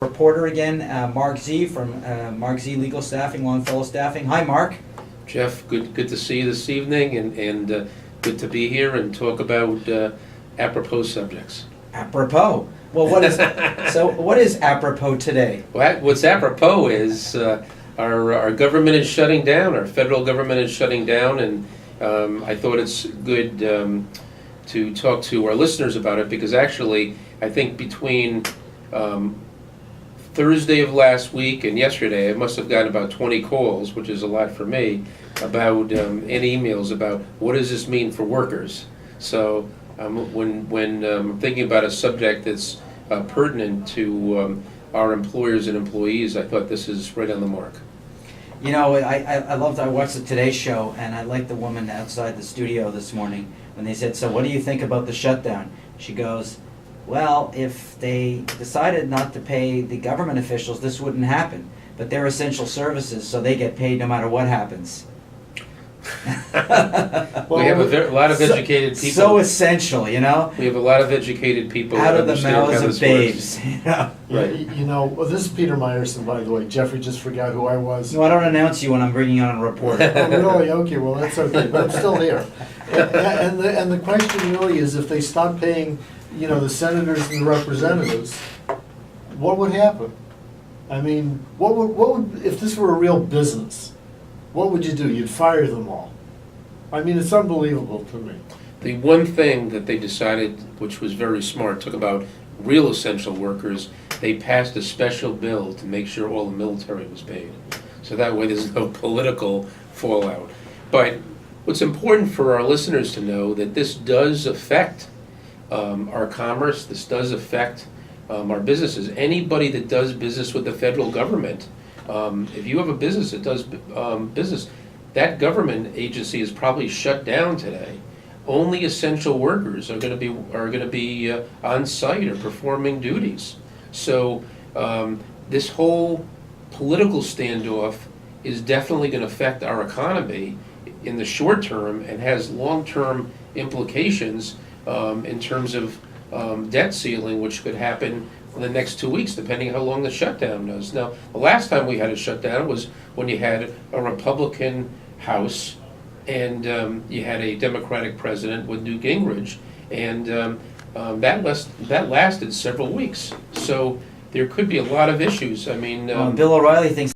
Reporter again, Marc Z from Marc Z Legal Staffing, Longfellow Staffing. Hi, Marc. Jeff, good to see you this evening, and good to be here and talk about apropos subjects. Apropos. Well, what is what is apropos today? What's apropos is our government is shutting down. Our federal government is shutting down, and I thought it's good to talk to our listeners about it, because actually I think between Thursday of last week and yesterday, I must have gotten about 20 calls, which is a lot for me, about and emails about what does this mean for workers. So when thinking about a subject that's pertinent to our employers and employees, I thought this is right on the mark. You know, I watched the Today Show, and I liked the woman outside the studio this morning when they said, "So what do you think about the shutdown?" She goes, "Well, if they decided not to pay the government officials, this wouldn't happen. But they're essential services, so they get paid no matter what happens." Well, we have a lot of educated people. So essential, you know? We have a lot of educated people out that of the understand mouths how of this babes, works. you know? Right. You know, well, this is Peter Meyerson, by the way. Jeffrey just forgot who I was. No, I don't announce you when I'm bringing on a reporter. Oh, really? Okay, well, that's okay, but I'm still here. And the question really is, if they stop paying, you know, the senators and the representatives, what would happen? I mean, what would, if this were a real business, what would you do? You'd fire them all. I mean, it's unbelievable to me. The one thing that they decided, which was very smart, took about real essential workers, they passed a special bill to make sure all the military was paid. So that way there's no political fallout. But what's important for our listeners to know that this does affect our commerce, this does affect our businesses. Anybody that does business with the federal government, if you have a business that does business, that government agency is probably shut down today. Only essential workers are going to be on site or performing duties. So this whole political standoff is definitely going to affect our economy in the short term, and has long-term implications in terms of debt ceiling, which could happen in the next 2 weeks, depending how long the shutdown is. Now, the last time we had a shutdown was when you had a Republican House and you had a Democratic president with Newt Gingrich, and that lasted several weeks. So there could be a lot of issues. I mean, Bill O'Reilly thinks